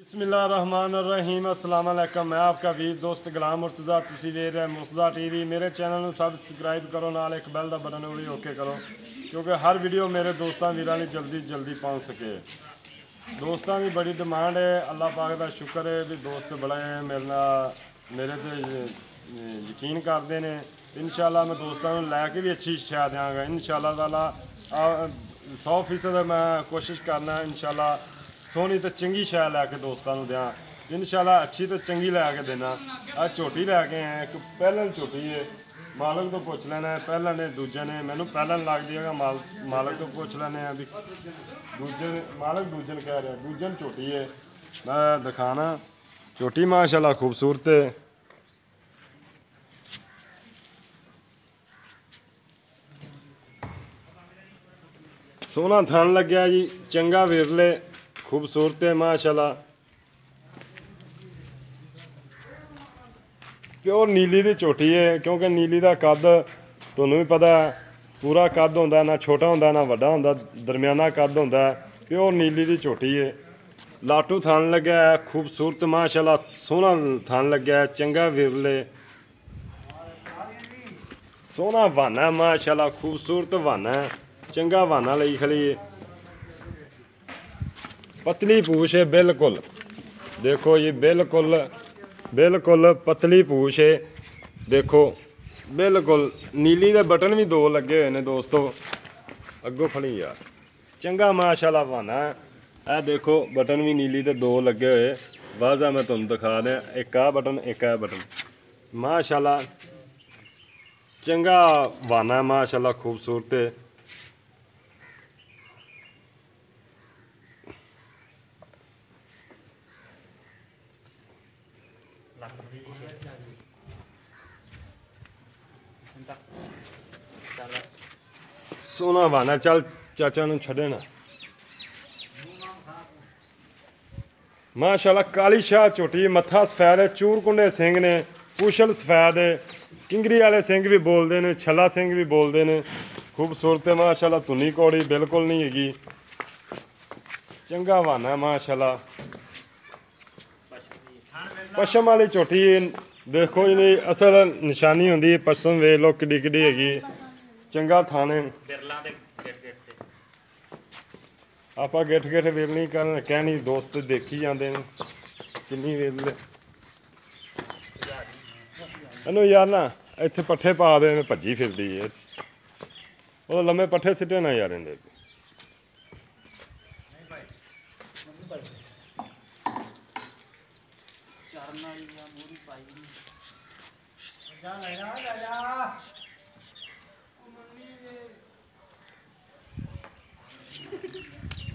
बिस्मिल्लाहिर्रहमानिर्रहीम अस्सलाम वालेकुम। मैं आपका वीर दोस्त गुलाम मुर्तज़ा, तुसी देख रहे मुर्तज़ा टीवी। मेरे चैनल में सबसक्राइब करो, नाल एक बैल का बटन भी ओके करो, क्योंकि हर वीडियो मेरे दोस्तों वीरां दी जल्दी पहुँच सके। दोस्तों की बड़ी डिमांड है, अल्लाह पाक का शुक्र है भी दोस्त बड़े मेरे ते यकीन करते हैं। इंशाल्लाह मैं दोस्तों को लैके भी अच्छी शिक्षा देंगा इंशाल्लाह ताला। 100% मैं कोशिश करना इंशाल्लाह सोहनी तो चंगी शै लैके दोस्तों को दें इंशाल्लाह, अच्छी तो चंगी लैके देना। अज झोटी लैके आए एक पहलन झोटी है, मालक तो पुछ लेना पहलन ने दूजे ने, मैनू पहलन लगती है मालक तो पुछ लेने भी दूजे मालक दूजन कह रहे दूजन झोटी है। मैं दिखाना झोटी माशाल्लाह खूबसूरत है। सोहना थन लग्या जी, चंगा विरले खूबसूरत है माशाल्लाह। प्योर नीली की झोटी है, क्योंकि नीली का कद तुहानू भी पता है पूरा कद होंदा, ना छोटा होंदा ना वड्डा होंदा, दरम्याना कद होंदा। प्योर नीली की झोटी है, लाटू थान लग्या है खूबसूरत माशाल्लाह। सोहना थान लग्या है, चंगा विरले सोहना वाना है माशाल्लाह, खूबसूरत वाना है, चंगा वाना लई खड़ी है। पतली पूछ है बिल्कुल, देखो ये बिल्कुल पतली पूछ है। देखो बिल्कुल नीली के बटन भी दो लगे हुए हैं दोस्तों। अगों फड़ी यार, चंगा माशाल्लाह वाना है। यह देखो बटन भी नीली के दो लगे हुए, वाजा मैं तुम दिखा दें, एक आ बटन एक आ बटन माशाल्लाह। चंगा वाना है माशाल्लाह, खूबसूरत है। सोना वाना, चल चाचा नूं छड्डे ना माशाल्लाह। काली शाह झोटी, मत्था सफैद है, चूरकुंडे सिंह ने, पुछल सफैद है, किंगरी वाले सिंह भी बोलते हैं, छला सिंह भी बोलते हैं। खूबसूरत है माशाल्लाह, धुनी कौड़ी बिल्कुल नहीं हैगी, चंगा वाना है माशाल्लाह। पशम वाली झोटी देखो इन्हें असल निशानी होंगी पशम, वेख लो किड्डी किड्डी हैगी, चंगा थाने। आप गिठ गिठ वेलनी कर कहनी दोस्त देखी जाते हैं किन्नी वेल इनू यार ना इत्थे पट्ठे पा दे भज्जी फिरदी है, वो लम्मे पट्ठे सिट्टे ना यार इन्हें।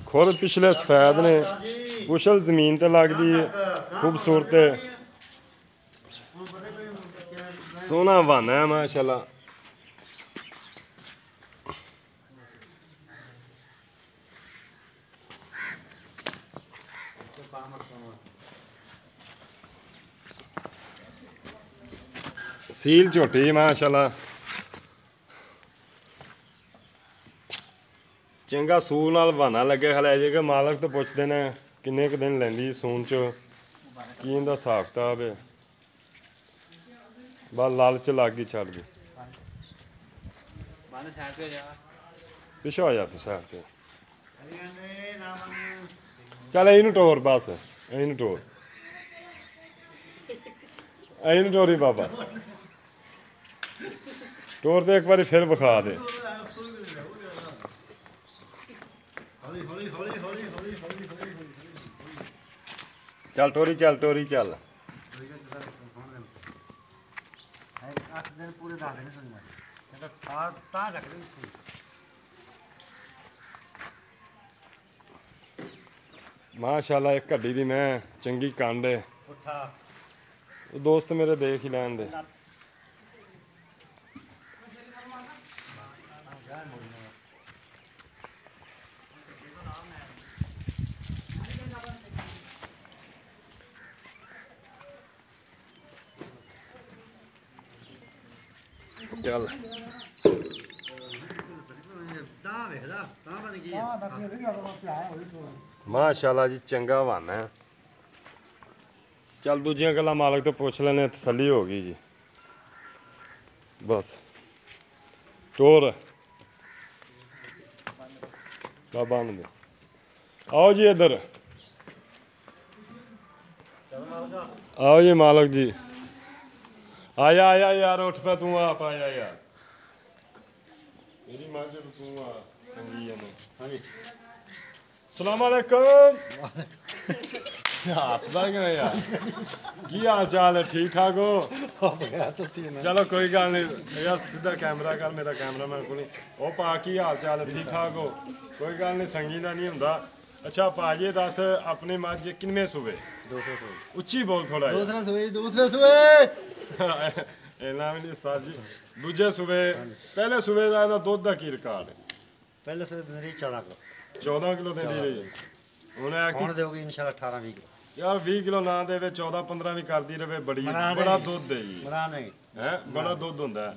खुद पिछले सफैद ने, पुछल जमीन ते लगती है, खूबसूरत है, सोहना वाना है माशाल्लाह। सील झोटी माशाल्लाह, चंगा सूल नाल बहाना लगे खले जे कि मालक तो पुछते हैं किन्ने क दिन लैंदी सून च, की इनदा हिसाब किताब है। बस लालच लग गई छड़ गई, पिछो आ जा तू साइड ते, चल इनू टोर बस इनू टोर इनू टोरी बाबा टोर ते एक बार फिर विखा दे। चल टोरी चल टोरी चल। माशाल्लाह एक घड्डी दी मैं चंगी कंड है, दोस्त मेरे देख ही लैन दे। चल माशाल्लाह जी चंगा वाना है। ਚੱਲ ਦੂਜੀਆਂ ਗੱਲਾਂ ਮਾਲਕ ਤੋਂ ਪੁੱਛ ਲੈਣੇ, ਤਸੱਲੀ ਹੋ ਗਈ ਜੀ। ਬਸ ਟੋਰ ਬਾਬਾ ਨੂੰ आओ जी इधर, आओ जी मालिक जी। आया आया यार, उठ पे तू आप आया यार, मेरी मां जो तू आ संगी है ना। हाँ जी सलाम अलैकुम। हसदा क्यों यार, की हाल चाल है, ठीक ठाक हो? चलो कोई गल नहीं यार, सीधा कैमरा कर, मेरा कैमरा मैन को नहीं। ओ पा की हाल चाल है, ठीक ठाक हो? कोई गल नहीं, संगी का नहीं होंदा। अच्छा भाजी दस अपने मझ किनवे सूबे? दूसरे सूबे। उच्ची बोल थोड़ा। दूसरे सूबे, दूसरे सूबे। इन्ना भी नहीं उस्ताद जी। दूजे सूबे, पहले सूबे का दुध का की रिकॉर्ड है? पहले सूबे दी 14 किलो। 14 किलो देंदी रही ਹੁਣ ਦੇਊਗੀ ਇਨਸ਼ਾਅੱਲਾ 18 20 ਕਿਲੋ। यार 20 किलो ना देवे, 14 15 भी करती रहे, बड़ी बड़ा दुध है जी। ਮਰਾ ਨਹੀਂ है बड़ा दुध होंदा है।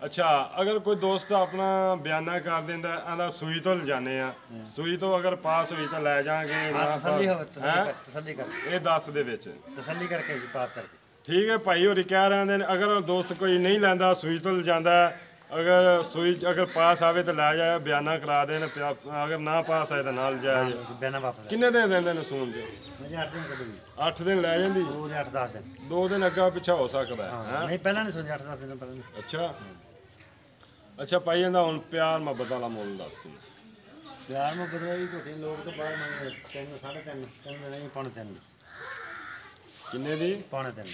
अच्छा अगर कोई दोस्त अपना बयाना कर देंदा आंदा सूई तो लिजाने आ, सूई तो अगर पास हुई तो ले जाएंगे ना, ਤਸੱਲੀ ਹੋਵੇ, ਤਸੱਲੀ ਕਰ ये 10 ਦੇ ਵਿੱਚ ਤਸੱਲੀ ਕਰਕੇ ਜੀ ਪਾਸ ਕਰਕੇ। ठीक है भाई होरी कह रहे हैं, अगर दोस्त कोई नहीं लैंदा सूई तो लिजांदा, अगर सूई अगर पास आवे तो लै जाए, बयाना करा देन, अगर ना पास आए तो ना लिजाए। ਬਿਆਨਾ ਵਾਪਸ किन्ने दिन देंदे ने सून जो? ਜੀ 8 ਦਿਨ ਕੱਢੂਗੀ। 8 दिन लै जांदी, ਪੂਰੇ 8 10 ਦਿਨ। 2 दिन अग्गा पिछा हो सकदा है। हैं ਨਹੀਂ ਪਹਿਲਾਂ ਨਹੀਂ ਸੋਚਿਆ 8 10 ਦਿਨ ਪਹਿਲਾਂ ਨਹੀਂ। अच्छा अच्छा भाई ਇਹਦਾ ਹੁਣ ਪਿਆਰ ਮੁਹੱਬਤ ਵਾਲਾ ਮੁੱਲ ਦੱਸ ਕਿੰਨਾ? ਪਿਆਰ ਨੂੰ ਬਦਲਾਈ ਘੋਟੀ ਲੋਕ ਤੋਂ ਬਾਹਰ ਮੰਗਦੇ 3 3.5 3 ਨਹੀਂ ਪੌਣੇ 3 ਕਿੰਨੇ ਦੀ? ਪੌਣੇ 3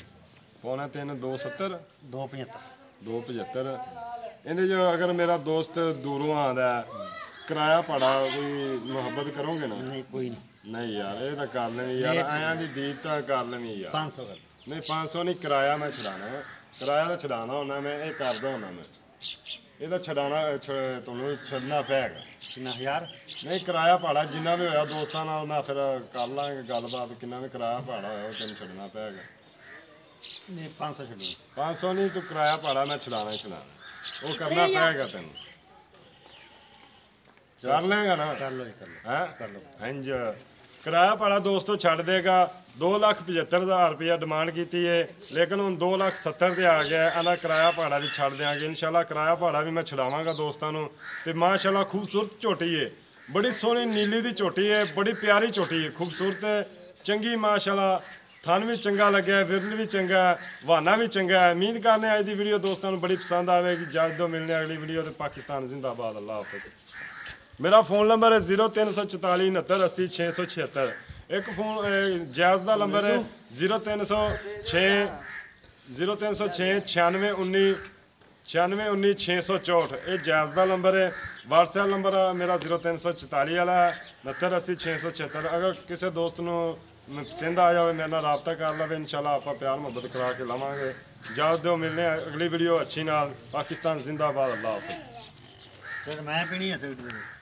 ਪੌਣਾ 3 270 275 275। ਇਹਦੇ ਜੋ ਅਗਰ ਮੇਰਾ ਦੋਸਤ ਦੂਰੋਂ ਆਂਦਾ ਕਿਰਾਇਆ ਭਾੜਾ ਕੋਈ ਮੁਹੱਬਤ ਕਰੋਗੇ ਨਾ? ਨਹੀਂ ਕੋਈ ਨਹੀਂ। ਨਹੀਂ ਯਾਰ ਇਹ ਤਾਂ ਕਰ ਲੈਣੀ ਯਾਰ, ਆਇਆਂ ਦੀ ਦੀਦ ਤਾਂ ਕਰ ਲੈਣੀ ਯਾਰ। 500 ਕਰ ਨਹੀਂ 500 ਨਹੀਂ, ਕਿਰਾਇਆ ਮੈਂ ਛਡਾਣਾ, ਕਿਰਾਇਆ ਤਾਂ ਛਡਾਣਾ ਹੁੰਦਾ ਮੈਂ, ਇਹ ਕਰਦਾ ਹੁੰਦਾ ਮੈਂ। ਇਹ ਤਾਂ ਛਡਾਣਾ ਤੁਹਾਨੂੰ ਛੱਡਣਾ ਪੈਗਾ। ਕਿੰਨਾ 1000? ਨਹੀਂ ਕਿਰਾਇਆ ਭਾੜਾ ਜਿੰਨਾ ਵੀ ਹੋਇਆ ਦੋਸਤਾਂ ਨਾਲ ਮੈਂ ਫਿਰ ਕਰ ਲਾਂਗੇ ਗੱਲਬਾਤ, ਕਿੰਨਾ ਵੀ ਕਿਰਾਇਆ ਭਾੜਾ ਹੋਇਆ ਉਹ ਤੈਨੂੰ ਛੱਡਣਾ ਪੈਗਾ। ਨਹੀਂ 500 ਛੱਡੋ। 500 ਨਹੀਂ, ਤੂੰ ਕਿਰਾਇਆ ਭਾੜਾ ਮੈਂ ਛਡਾਣਾ ਹੀ ਛਡਾਣਾ, ਉਹ ਕਰਨਾ ਪੈਗਾ ਤੈਨੂੰ। ਕਰ ਲੇਗਾ ਨਾ? ਕਰ ਲਓ ਜੀ, ਕਰ ਲਓ। ਹੈ ਕਰ ਲਓ। ਇੰਜ ਕਿਰਾਇਆ ਭਾੜਾ ਦੋਸਤੋ ਛੱਡ ਦੇਗਾ। 2,75,000 ਰੁਪਇਆ ਡਿਮਾਂਡ ਕੀਤੀ ਹੈ, ਲੇਕਿਨ ਹੁਣ 2,70,000 ਤੇ ਆ ਗਿਆ। ਇਹਦਾ ਕਿਰਾਇਆ ਭਾੜਾ ਵੀ ਛੱਡ ਦਿਆਂਗੇ ਇਨਸ਼ਾਅੱਲਾ, ਕਿਰਾਇਆ ਭਾੜਾ ਵੀ ਮੈਂ ਛਡਾਵਾਂਗਾ ਦੋਸਤਾਂ ਨੂੰ। ਤੇ ਮਾਸ਼ਾਅੱਲਾ ਖੂਬਸੂਰਤ ਝੋਟੀ ਹੈ, ਬੜੀ ਸੋਹਣੀ ਨੀਲੀ ਦੀ ਝੋਟੀ ਹੈ, ਬੜੀ ਪਿਆਰੀ ਝੋਟੀ ਹੈ, ਖੂਬਸੂਰਤ ਹੈ, ਚੰਗੀ ਮਾਸ਼ਾਅੱਲਾ। ਥਣ ਵੀ ਚੰਗਾ ਲੱਗਿਆ, ਵਿਰਲ ਵੀ ਚੰਗਾ, ਵਾਨਾ ਵੀ ਚੰਗਾ ਹੈ। ਉਮੀਦ ਕਰਨੇ ਅੱਜ ਦੀ ਵੀਡੀਓ ਦੋਸਤਾਂ ਨੂੰ ਬੜੀ ਪਸੰਦ ਆਵੇਗੀ। ਜਲਦ ਤੋਂ ਮਿਲਨੇ ਅਗਲੀ ਵੀਡੀਓ ਤੇ। ਪਾਕਿਸਤਾਨ ਜ਼ਿੰਦਾਬਾਦ, ਅੱਲਾਹ ਹਾਫਿਜ਼। मेरा फ़ोन नंबर है 0344 69 80 676। एक फ़ोन जायज़ का नंबर है 0306 96 19 664। ये जायज़ का नंबर है। व्हाट्सएप नंबर मेरा 0344 वाला है 69 80 676। अगर किसी दोस्त को पसंद आ जाए मेरे नाल राबता कर लवे, इंशाल्लाह आप प्यार मुहब्बत करा के लवांगे। इजाज़त दो, मिलने अगली वीडियो अच्छी नाल। पाकिस्तान जिंदाबाद, अल्लाह हाफिज़। ਫਿਰ ਮੈਂ ਪੀਣੀ ਹੈ ਸਿਗਰਟ।